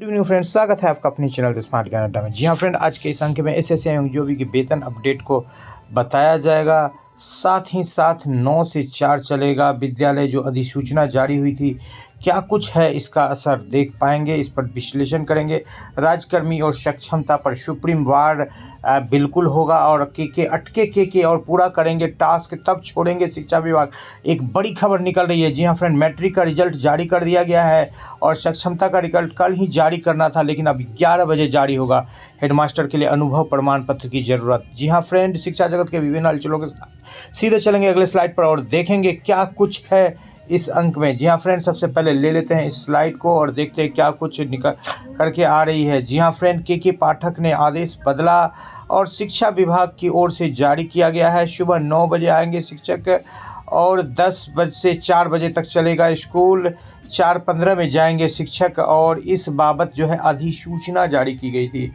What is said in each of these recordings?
New friends, स्वागत है आपका अपने चैनल द स्मार्ट ज्ञान अड्डा में। जी हाँ फ्रेंड, आज के इस अंक में एसएससी एवं जोबी की वेतन अपडेट को बताया जाएगा। साथ ही साथ 9 से 4 चलेगा। विद्यालय जो अधिसूचना जारी हुई थी, क्या कुछ है इसका असर देख पाएंगे, इस पर विश्लेषण करेंगे। राज्यकर्मी और सक्षमता पर सुप्रीम वार बिल्कुल होगा और के अटके और पूरा करेंगे टास्क तब छोड़ेंगे शिक्षा विभाग। एक बड़ी खबर निकल रही है। जी हाँ फ्रेंड, मैट्रिक का रिजल्ट जारी कर दिया गया है और सक्षमता का रिजल्ट कल ही जारी करना था, लेकिन अब 11 बजे जारी होगा। हेडमास्टर के लिए अनुभव प्रमाण पत्र की जरूरत। जी हाँ फ्रेंड, शिक्षा जगत के विभिन्न हलचलों के साथ सीधे चलेंगे अगले स्लाइड पर और देखेंगे क्या कुछ है इस अंक में। जी हाँ फ्रेंड, सबसे पहले ले लेते हैं इस स्लाइड को और देखते हैं क्या कुछ निकल करके आ रही है। जी हाँ फ्रेंड, के पाठक ने आदेश बदला और शिक्षा विभाग की ओर से जारी किया गया है। सुबह 9 बजे आएंगे शिक्षक और 10 बजे से 4 बजे तक चलेगा स्कूल। 4:15 में जाएंगे शिक्षक और इस बाबत जो है अधिसूचना जारी की गई थी।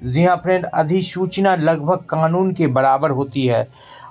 जी हाँ फ्रेंड, अधिसूचना लगभग कानून के बराबर होती है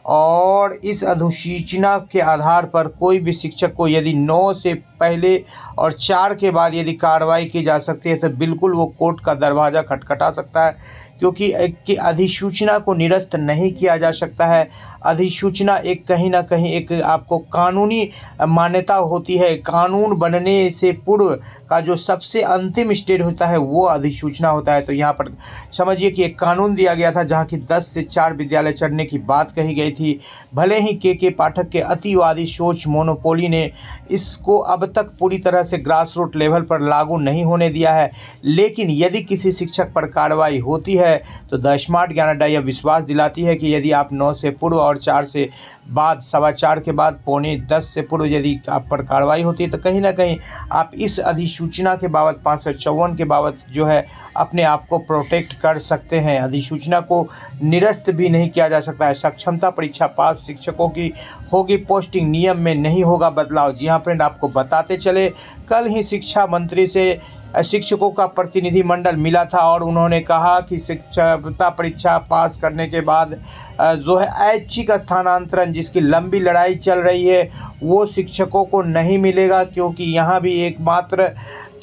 और इस अधिसूचना के आधार पर कोई भी शिक्षक को यदि 9 से पहले और 4 के बाद यदि कार्रवाई की जा सकती है तो बिल्कुल वो कोर्ट का दरवाज़ा खटखटा सकता है, क्योंकि एक अधिसूचना को निरस्त नहीं किया जा सकता है। अधिसूचना एक कहीं ना कहीं एक आपको कानूनी मान्यता होती है। कानून बनने से पूर्व का जो सबसे अंतिम स्टेज होता है वो अधिसूचना होता है। तो यहाँ पर समझिए कि एक कानून दिया गया था जहाँ की 10 से 4 विद्यालय चढ़ने की बात कही गई थी। भले ही के पाठक के अतिवादी सोच मोनोपोली ने इसको अब तक पूरी तरह से ग्रास रूट लेवल पर लागू नहीं होने दिया है, लेकिन यदि किसी शिक्षक पर कार्रवाई होती है तो द स्मार्ट ज्ञान अड्डा यह विश्वास दिलाती है कि यदि आप 9 से पूर्व और 4 से बाद 4:15 के बाद 9:45 से पूर्व यदि आप पर कार्रवाई होती है तो कहीं ना कहीं आप इस अधिसूचना के बाबत 554 के बाबत जो है अपने आप को प्रोटेक्ट कर सकते हैं। अधिसूचना को निरस्त भी नहीं किया जा सकता है। सक्षमता परीक्षा पास शिक्षकों की होगी, पोस्टिंग नियम में नहीं होगा बदलाव। जी हाँ फ्रेंड, आपको बताते चले कल ही शिक्षा मंत्री से शिक्षकों का प्रतिनिधिमंडल मिला था और उन्होंने कहा कि शिक्षकता परीक्षा पास करने के बाद जो है ऐच्छिक स्थानांतरण जिसकी लंबी लड़ाई चल रही है वो शिक्षकों को नहीं मिलेगा, क्योंकि यहाँ भी एकमात्र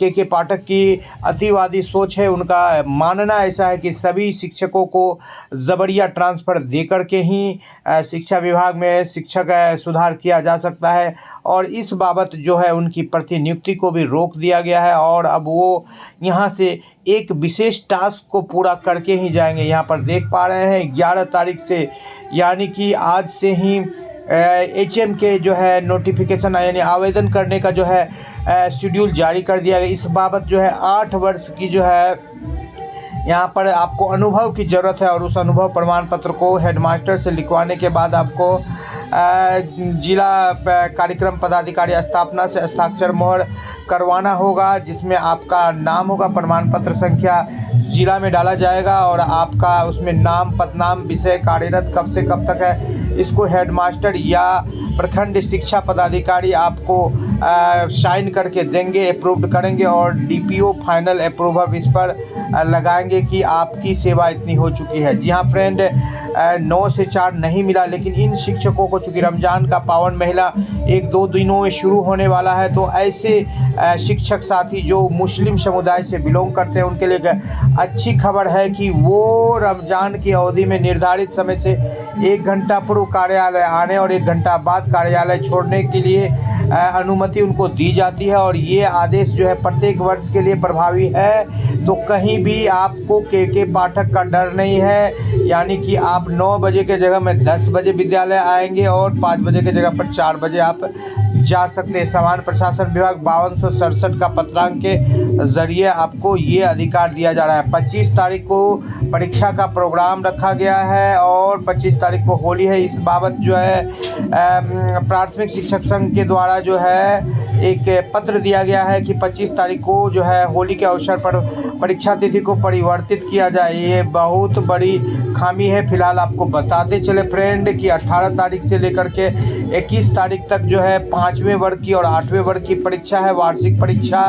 के पाठक की अतिवादी सोच है। उनका मानना ऐसा है कि सभी शिक्षकों को ज़बरिया ट्रांसफ़र दे करके ही शिक्षा विभाग में शिक्षक सुधार किया जा सकता है और इस बाबत जो है उनकी प्रतिनियुक्ति को भी रोक दिया गया है और अब वो यहाँ से एक विशेष टास्क को पूरा करके ही जाएंगे। यहाँ पर देख पा रहे हैं 11 तारीख से यानी कि आज से ही HM के जो है नोटिफिकेशन यानी आवेदन करने का जो है शेड्यूल जारी कर दिया गया। इस बाबत जो है 8 वर्ष की जो है यहाँ पर आपको अनुभव की ज़रूरत है और उस अनुभव प्रमाण पत्र को हेडमास्टर से लिखवाने के बाद आपको जिला कार्यक्रम पदाधिकारी स्थापना से हस्ताक्षर मोहर करवाना होगा, जिसमें आपका नाम होगा, प्रमाण पत्र संख्या जिला में डाला जाएगा और आपका उसमें नाम, पदनाम, विषय, कार्यरत कब से कब तक है इसको हेडमास्टर या प्रखंड शिक्षा पदाधिकारी आपको साइन करके देंगे, अप्रूव्ड करेंगे और DPO फाइनल अप्रूवल इस पर लगाएंगे कि आपकी सेवा इतनी हो चुकी है। जी हाँ फ्रेंड, 9 से 4 नहीं मिला, लेकिन इन शिक्षकों को चूँकि रमज़ान का पावन महीना 1-2 दिनों में शुरू होने वाला है तो ऐसे शिक्षक साथी जो मुस्लिम समुदाय से बिलोंग करते हैं उनके लिए अच्छी खबर है कि वो रमज़ान की अवधि में निर्धारित समय से 1 घंटा पूर्व कार्यालय आने और 1 घंटा बाद कार्यालय छोड़ने के लिए अनुमति उनको दी जाती है और ये आदेश जो है प्रत्येक वर्ष के लिए प्रभावी है। तो कहीं भी आपको के पाठक का डर नहीं है, यानी कि आप 9 बजे के जगह में 10 बजे विद्यालय आएंगे और 5 बजे के जगह पर 4 बजे आप जा सकते हैं। सामान्य प्रशासन विभाग 5267 का पत्रांक के जरिए आपको ये अधिकार दिया जा रहा है। 25 तारीख को परीक्षा का प्रोग्राम रखा गया है और 25 तारीख को होली है। इस बाबत जो है प्राथमिक शिक्षक संघ के द्वारा जो है एक पत्र दिया गया है कि 25 तारीख को जो है होली के अवसर पर परीक्षा तिथि को परिवर्तित किया जाए। ये बहुत बड़ी खामी है। फिलहाल आपको बताते चले फ्रेंड कि 18 तारीख से लेकर के 21 तारीख तक जो है 5वें वर्ग की और 8वें वर्ग की परीक्षा है, वार्षिक परीक्षा।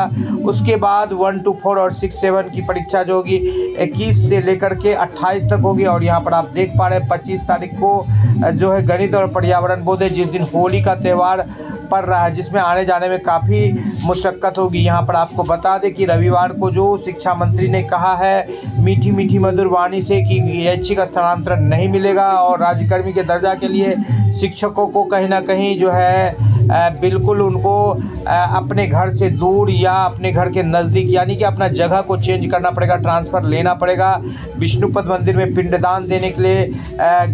उसके बाद 1 to 4 और 6, 7 की परीक्षा जो होगी 21 से लेकर के 28 तक होगी। और यहाँ पर आप देख पा रहे हैं 25 तारीख को जो है गणित और पर्यावरण बोध है, जिस दिन होली का त्यौहार पड़ रहा है, जिसमें आने जाने में काफ़ी मुशक्क़त होगी। यहाँ पर आपको बता दें कि रविवार को जो शिक्षा मंत्री ने कहा है मीठी मीठी मधुर वाणी से कि ऐच्छिक स्थानांतरण नहीं मिलेगा और राज्यकर्मी के दर्जा के लिए शिक्षकों को कहीं ना कहीं जो है बिल्कुल उनको अपने घर से दूर या अपने घर के नज़दीक यानी कि अपना जगह को चेंज करना पड़ेगा, ट्रांसफ़र लेना पड़ेगा। विष्णुपद मंदिर में पिंडदान देने के लिए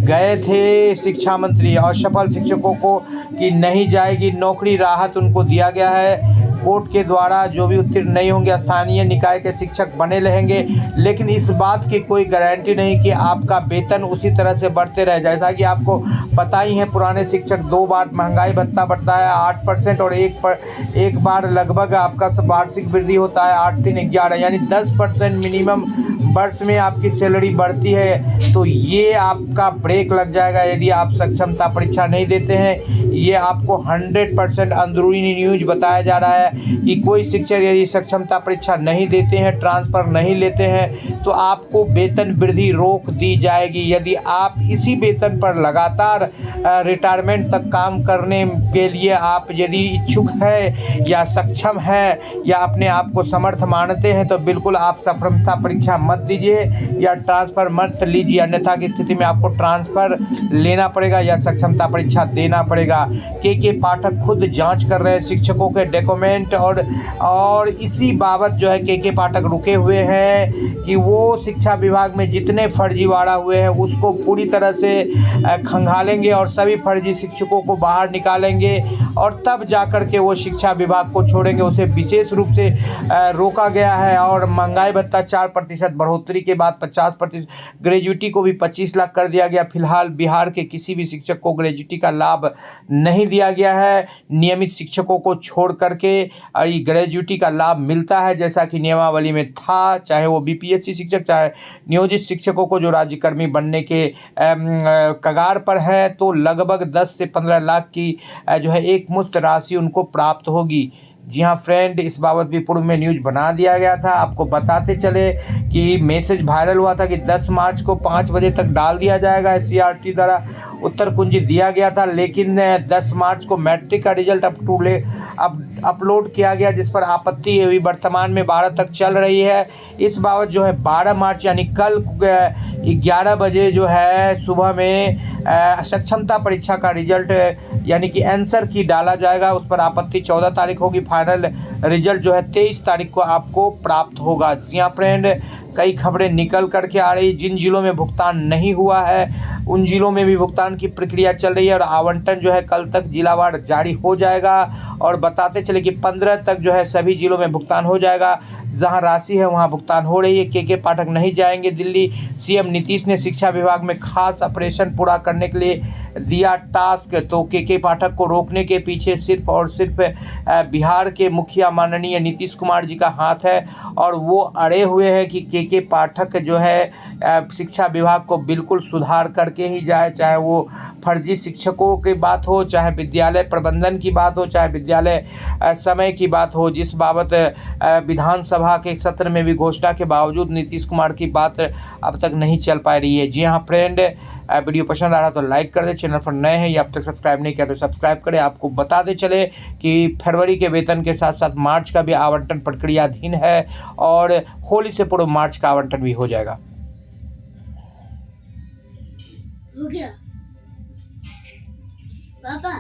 गए थे शिक्षा मंत्री और सफल शिक्षकों को कि नहीं जाएगी नौकरी, राहत उनको दिया गया है। कोर्ट के द्वारा जो भी उत्तीर्ण नहीं होंगे स्थानीय निकाय के शिक्षक बने रहेंगे, लेकिन इस बात की कोई गारंटी नहीं कि आपका वेतन उसी तरह से बढ़ते रहे। जैसा कि आपको पता ही है पुराने शिक्षक 2 बार महंगाई भत्ता बढ़ता है 8% और एक बार लगभग आपका वार्षिक वृद्धि होता है 8 3 11 यानी 10% मिनिमम वर्ष में आपकी सैलरी बढ़ती है। तो ये आपका ब्रेक लग जाएगा यदि आप सक्षमता परीक्षा नहीं देते हैं। ये आपको 100% अंदरूनी न्यूज बताया जा रहा है कि कोई शिक्षक यदि सक्षमता परीक्षा नहीं देते हैं, ट्रांसफ़र नहीं लेते हैं तो आपको वेतन वृद्धि रोक दी जाएगी। यदि आप इसी वेतन पर लगातार रिटायरमेंट तक काम करने के लिए आप यदि इच्छुक है या सक्षम है या अपने आप को समर्थ मानते हैं तो बिल्कुल आप सक्षमता परीक्षा मत दीजिए या ट्रांसफ़र मत लीजिए, अन्यथा की स्थिति में आपको ट्रांसफ़र लेना पड़ेगा या सक्षमता परीक्षा देना पड़ेगा। के पाठक खुद जांच कर रहे हैं शिक्षकों के डॉक्यूमेंट और इसी बाबत जो है के पाठक रुके हुए हैं कि वो शिक्षा विभाग में जितने फर्जीवाड़ा हुए हैं उसको पूरी तरह से खंगालेंगे और सभी फर्जी शिक्षकों को बाहर निकालेंगे और तब जाकर के वो शिक्षा विभाग को छोड़ेंगे। उसे विशेष रूप से रोका गया है और महंगाई भत्ता 4% बढ़ोतरी के बाद 50%, ग्रेजुएटी को भी 25 लाख कर दिया गया। फिलहाल बिहार के किसी भी शिक्षक को ग्रेजुएटी का लाभ नहीं दिया गया है। नियमित शिक्षकों को छोड़ करके ग्रेजुएटी का लाभ मिलता है जैसा कि नियमावली में था, चाहे वो बीपीएससी शिक्षक चाहे नियोजित शिक्षकों को जो राज्यकर्मी बनने के कगार पर है तो लगभग 10 से 15 लाख की जो है एक मुश्त राशि उनको प्राप्त होगी। जी हाँ फ्रेंड, इस बाबत भी पूर्व में न्यूज़ बना दिया गया था। आपको बताते चले कि मैसेज वायरल हुआ था कि 10 मार्च को 5 बजे तक डाल दिया जाएगा। SCRT द्वारा उत्तर कुंजी दिया गया था, लेकिन 10 मार्च को मैट्रिक का रिजल्ट अपलोड किया गया जिस पर आपत्ति अभी वर्तमान में 12 तक चल रही है। इस बाबत जो है 12 मार्च यानी कल 11 बजे जो है सुबह में सक्षमता परीक्षा का रिजल्ट यानी कि आंसर की डाला जाएगा। उस पर आपत्ति 14 तारीख होगी। फाइनल रिजल्ट जो है 23 तारीख को आपको प्राप्त होगा। जी हाँ फ्रेंड, कई खबरें निकल करके आ रही। जिन जिलों में भुगतान नहीं हुआ है उन जिलों में भी भुगतान की प्रक्रिया चल रही है और आवंटन जो है कल तक जिलावार जारी हो जाएगा। और बताते चले कि 15 तक जो है सभी जिलों में भुगतान हो जाएगा। जहां राशि है वहां भुगतान हो रही है। के पाठक नहीं जाएंगे दिल्ली। सीएम नीतीश ने शिक्षा विभाग में खास ऑपरेशन पूरा करने के लिए दिया टास्क। तो के पाठक को रोकने के पीछे सिर्फ और सिर्फ बिहार के मुखिया माननीय नीतीश कुमार जी का हाथ है और वो अड़े हुए हैं कि के पाठक जो है शिक्षा विभाग को बिल्कुल सुधार करके ही जाए, चाहे वो फर्जी शिक्षकों की बात हो, चाहे विद्यालय प्रबंधन की बात हो, चाहे विद्यालय समय की बात हो, जिस बाबत विधानसभा के सत्र में भी घोषणा के बावजूद नीतीश कुमार की बात अब तक नहीं चल पा रही है। जी हाँ फ्रेंड, वीडियो पसंद आ रहा तो लाइक कर दे, चैनल पर नए हैं या अब तक सब्सक्राइब नहीं किया तो सब्सक्राइब करें। आपको बता दे चले कि फरवरी के वेतन के साथ साथ मार्च का भी आवंटन प्रक्रियाधीन है और होली से पूर्व मार्च का आवंटन भी हो जाएगा। हो गया पापा।